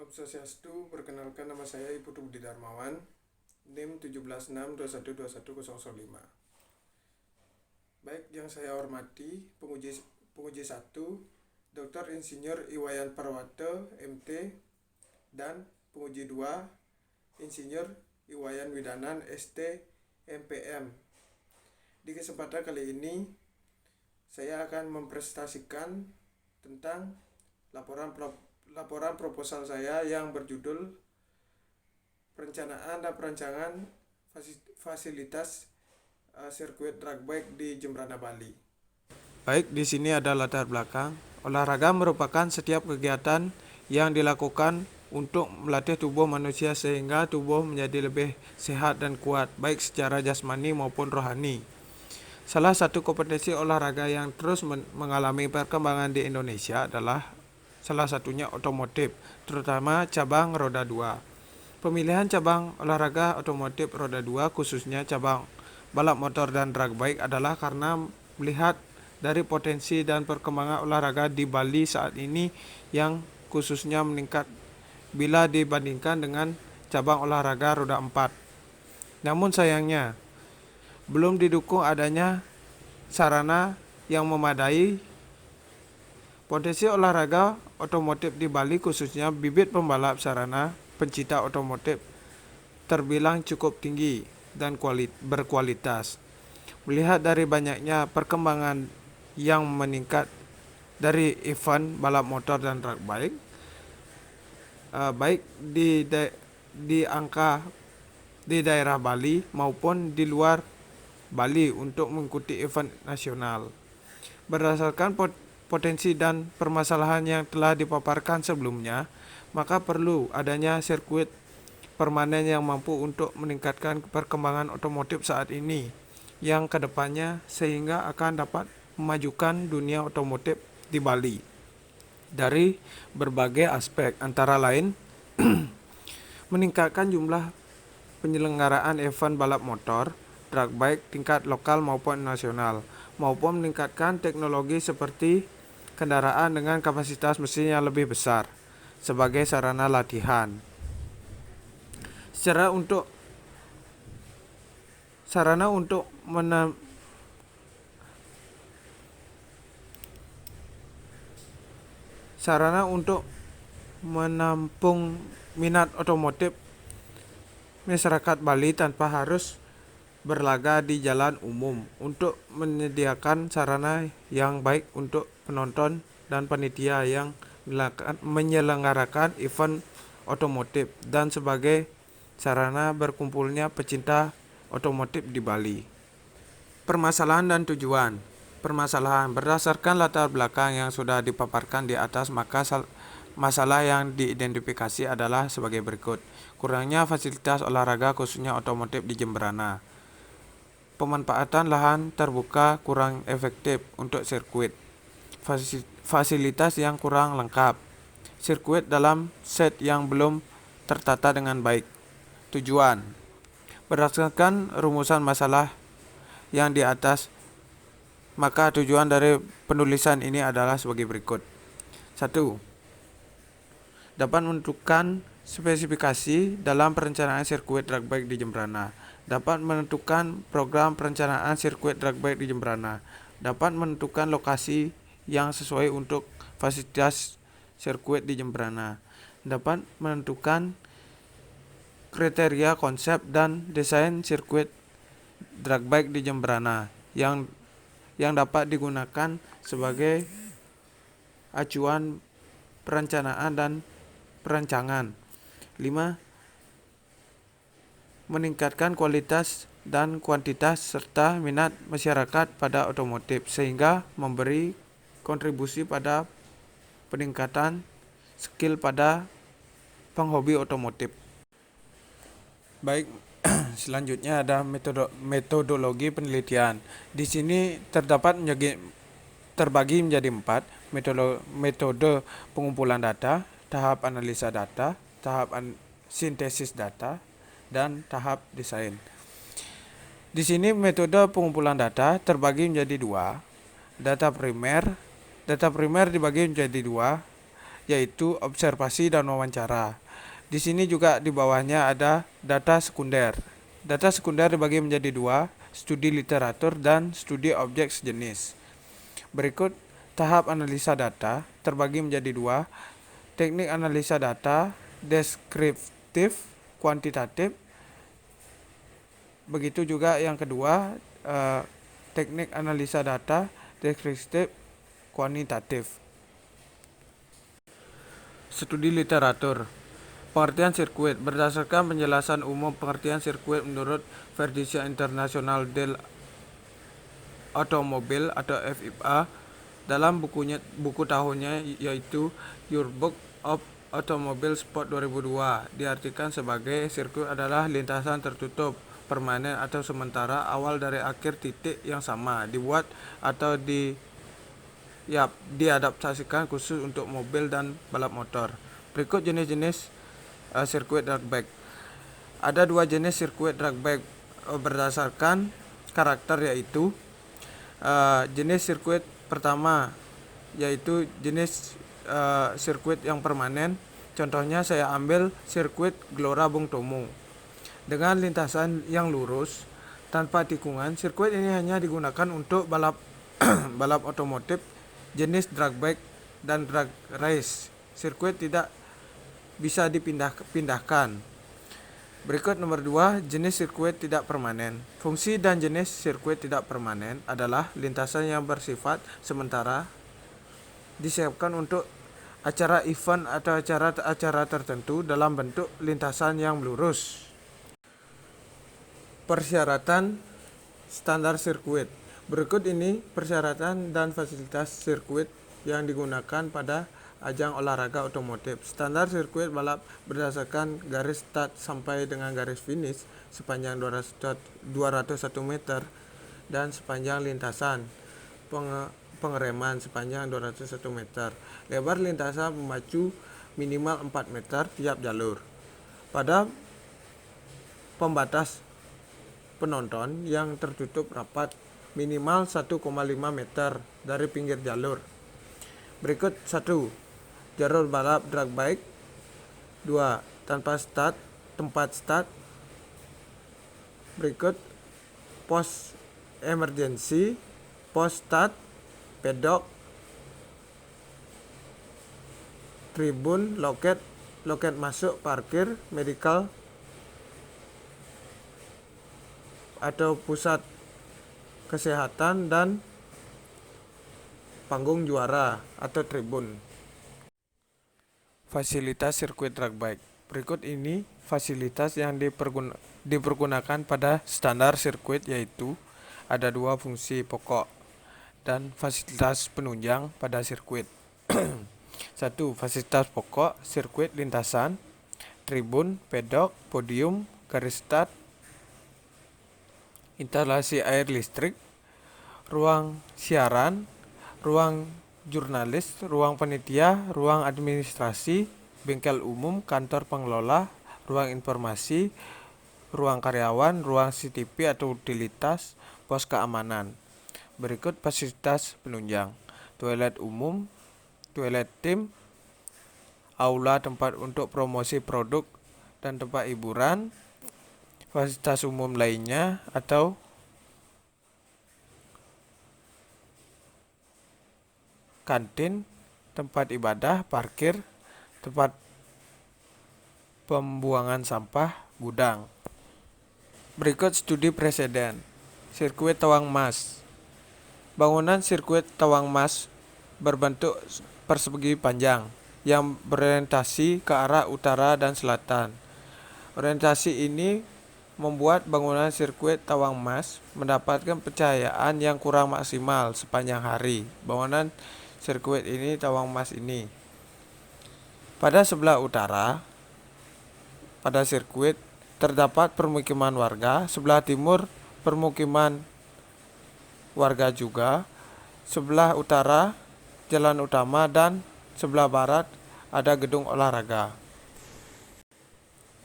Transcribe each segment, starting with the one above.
Om Swastiastu, perkenalkan nama saya Ibu Budi Darmawan, NIM 176212121005. Baik, yang saya hormati penguji 1, Dr. Insinyur Iwayan Parwata, MT, dan penguji 2, Insinyur Iwayan Widanan, ST, MPM. Di kesempatan kali ini, saya akan mempresentasikan tentang laporan proposal saya yang berjudul Perencanaan dan Perancangan Fasilitas Sirkuit Drag Bike di Jembrana, Bali. Baik, di sini ada latar belakang. Olahraga merupakan setiap kegiatan yang dilakukan untuk melatih tubuh manusia sehingga tubuh menjadi lebih sehat dan kuat, baik secara jasmani maupun rohani. Salah satu kompetensi olahraga yang terus mengalami perkembangan di Indonesia adalah salah satunya otomotif, terutama cabang roda 2. Pemilihan cabang olahraga otomotif roda 2, khususnya cabang balap motor dan drag bike, adalah karena melihat dari potensi dan perkembangan olahraga di Bali saat ini yang khususnya meningkat bila dibandingkan dengan cabang olahraga roda 4. Namun sayangnya, belum didukung adanya sarana yang memadai. Potensi olahraga otomotif di Bali, khususnya bibit pembalap sarana pencinta otomotif, terbilang cukup tinggi dan berkualitas. Melihat dari banyaknya perkembangan yang meningkat dari event balap motor dan drag bike, baik di daerah Bali maupun di luar Bali untuk mengikuti event nasional. Berdasarkan potensi dan permasalahan yang telah dipaparkan sebelumnya, maka perlu adanya sirkuit permanen yang mampu untuk meningkatkan perkembangan otomotif saat ini yang kedepannya, sehingga akan dapat memajukan dunia otomotif di Bali dari berbagai aspek, antara lain meningkatkan jumlah penyelenggaraan event balap motor, drag bike tingkat lokal maupun nasional, maupun meningkatkan teknologi seperti kendaraan dengan kapasitas mesin yang lebih besar sebagai sarana latihan. Sarana untuk menampung minat otomotif masyarakat Bali tanpa harus berlaga di jalan umum, untuk menyediakan sarana yang baik untuk penonton dan panitia yang menyelenggarakan event otomotif, dan sebagai sarana berkumpulnya pecinta otomotif di Bali. Permasalahan dan tujuan. Permasalahan. Berdasarkan latar belakang yang sudah dipaparkan di atas, maka masalah yang diidentifikasi adalah sebagai berikut. Kurangnya fasilitas olahraga khususnya otomotif di Jembrana. Pemanfaatan lahan terbuka kurang efektif untuk sirkuit. Fasilitas yang kurang lengkap. Sirkuit dalam set yang belum tertata dengan baik. Tujuan. Berdasarkan rumusan masalah yang di atas, maka tujuan dari penulisan ini adalah sebagai berikut. 1. Dapat menentukan spesifikasi dalam perencanaan sirkuit drag bike di Jembrana. Dapat menentukan program perencanaan sirkuit drag bike di Jembrana. Dapat menentukan lokasi yang sesuai untuk fasilitas sirkuit di Jembrana. Dapat menentukan kriteria konsep dan desain sirkuit drag bike di Jembrana yang dapat digunakan sebagai acuan perencanaan dan perancangan. 5. Meningkatkan kualitas dan kuantitas serta minat masyarakat pada otomotif, sehingga memberi kontribusi pada peningkatan skill pada penghobi otomotif. Baik, selanjutnya ada metodologi penelitian. Di sini terbagi menjadi 4: metode pengumpulan data, tahap analisa data, tahap sintesis data, dan tahap desain. Di sini metode pengumpulan data terbagi menjadi 2. Data primer dibagi menjadi 2, yaitu observasi dan wawancara. Di sini juga di bawahnya ada data sekunder. Data sekunder dibagi menjadi dua, studi literatur dan studi objek sejenis. Berikut tahap analisa data terbagi menjadi dua, teknik analisa data, deskriptif, kuantitatif. Begitu juga yang kedua, teknik analisa data, deskriptif, kuantitatif. Studi literatur. Pengertian sirkuit. Berdasarkan penjelasan umum pengertian sirkuit menurut Federación Internacional del Automobile atau FIA dalam buku tahunnya yaitu Your Book of Automobile Sport 2002 diartikan sebagai sirkuit adalah lintasan tertutup permanen atau sementara awal dari akhir titik yang sama dibuat atau diadaptasikan khusus untuk mobil dan balap motor. Berikut jenis-jenis sirkuit drag bike. Ada dua jenis sirkuit drag bike berdasarkan karakter, yaitu jenis sirkuit pertama yaitu jenis sirkuit yang permanen. Contohnya saya ambil sirkuit Gelora Bung Tomo dengan lintasan yang lurus tanpa tikungan. Sirkuit ini hanya digunakan untuk balap balap otomotif jenis drag bike dan drag race. Sirkuit tidak bisa dipindahkan. Berikut nomor 2, jenis sirkuit tidak permanen. Fungsi dan jenis sirkuit tidak permanen adalah lintasan yang bersifat sementara disiapkan untuk acara event atau acara tertentu dalam bentuk lintasan yang lurus. Persyaratan standar sirkuit. Berikut ini persyaratan dan fasilitas sirkuit yang digunakan pada ajang olahraga otomotif. Standar sirkuit balap berdasarkan garis start sampai dengan garis finish sepanjang 201 meter dan sepanjang lintasan pengereman sepanjang 201 meter. Lebar lintasan pemacu minimal 4 meter tiap jalur. Pada pembatas penonton yang tertutup rapat minimal 1,5 meter dari pinggir jalur. Berikut 1. Jalur balap drag bike. 2. Tanpa start, tempat start. Berikut pos emergency, pos start, pedok, tribun, loket masuk, parkir, medical atau pusat kesehatan, dan panggung juara atau tribun. Fasilitas sirkuit drag bike. Berikut ini fasilitas yang dipergunakan pada standar sirkuit, yaitu ada dua fungsi pokok dan fasilitas penunjang pada sirkuit. 1. Fasilitas pokok sirkuit lintasan, tribun, pedok, podium, garis start, instalasi air listrik, ruang siaran, ruang jurnalis, ruang panitia, ruang administrasi, bengkel umum, kantor pengelola, ruang informasi, ruang karyawan, ruang CCTV atau utilitas, pos keamanan. Berikut fasilitas penunjang: toilet umum, toilet tim, aula tempat untuk promosi produk dan tempat hiburan, fasilitas umum lainnya atau kantin, tempat ibadah, parkir, tempat pembuangan sampah, gudang. Berikut studi preseden. Sirkuit Tawang Mas. Bangunan sirkuit Tawang Mas berbentuk persegi panjang yang berorientasi ke arah utara dan selatan. Orientasi ini membuat bangunan sirkuit Tawang Mas mendapatkan pencahayaan yang kurang maksimal sepanjang hari. Bangunan sirkuit ini Tawang Mas ini pada sebelah utara pada sirkuit terdapat permukiman warga, sebelah timur permukiman warga juga, sebelah utara jalan utama, dan sebelah barat ada gedung olahraga.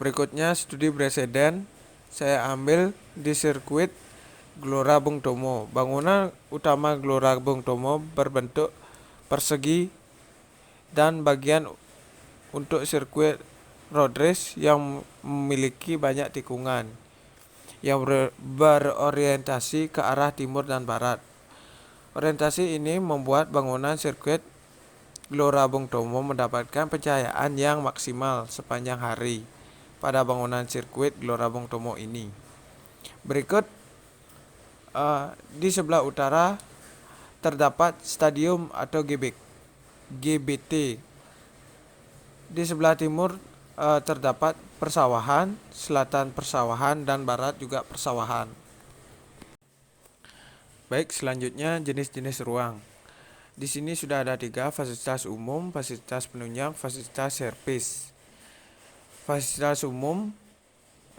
Berikutnya studi preseden saya ambil di sirkuit Gelora Bung Tomo. Bangunan utama Gelora Bung Tomo berbentuk persegi dan bagian untuk sirkuit road race yang memiliki banyak tikungan yang berorientasi ke arah timur dan barat. Orientasi ini membuat bangunan sirkuit Gelora Bung Tomo mendapatkan pencahayaan yang maksimal sepanjang hari pada bangunan sirkuit Gelora Bung Tomo ini. Berikut di sebelah utara terdapat stadium atau GBT. Di sebelah timur terdapat persawahan, selatan persawahan, dan barat juga persawahan. Baik, selanjutnya jenis-jenis ruang. Di sini sudah ada 3, fasilitas umum, fasilitas penunjang, fasilitas servis. Fasilitas umum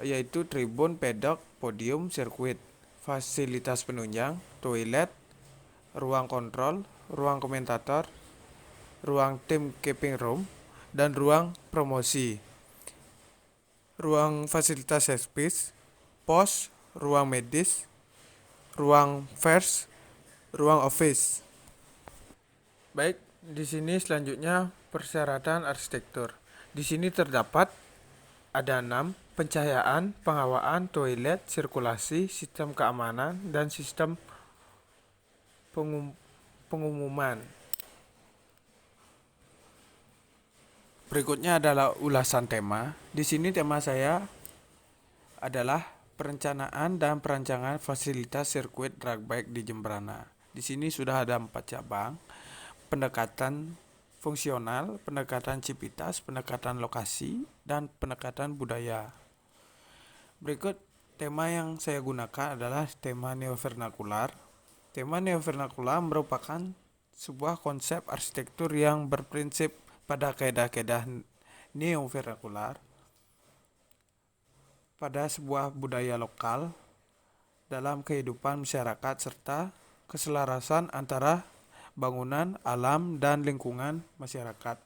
yaitu tribun, pedok, podium, sirkuit. Fasilitas penunjang, toilet, ruang kontrol, ruang komentator, ruang tim keeping room, dan ruang promosi. Ruang fasilitas servis, pos, ruang medis, ruang first, ruang office. Baik, di sini selanjutnya persyaratan arsitektur. Di sini terdapat ada 6, pencahayaan, penghawaan, toilet, sirkulasi, sistem keamanan, dan sistem pengumuman. Berikutnya adalah ulasan tema. Di sini tema saya adalah perencanaan dan perancangan fasilitas sirkuit drag bike di Jembrana. Di sini sudah ada 4 cabang: pendekatan fungsional, pendekatan civitas, pendekatan lokasi, dan pendekatan budaya. Berikut tema yang saya gunakan adalah tema neovernakular. Tema neovernakular merupakan sebuah konsep arsitektur yang berprinsip pada kaedah-kaedah neovernakular pada sebuah budaya lokal dalam kehidupan masyarakat serta keselarasan antara bangunan, alam, dan lingkungan masyarakat.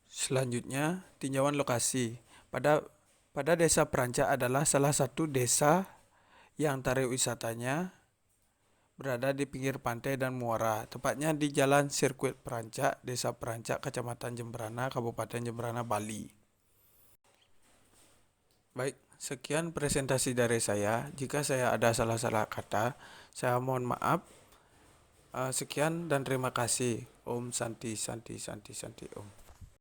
Selanjutnya, tinjauan lokasi. Pada Desa Perancak adalah salah satu desa yang tarif wisatanya berada di pinggir pantai dan muara, tepatnya di Jalan Sirkuit Perancak, Desa Perancak, Kecamatan Jembrana, Kabupaten Jembrana, Bali. Baik, sekian presentasi dari saya. Jika saya ada salah-salah kata, saya mohon maaf. Sekian dan terima kasih. Om Santi Santi Santi Santi Om.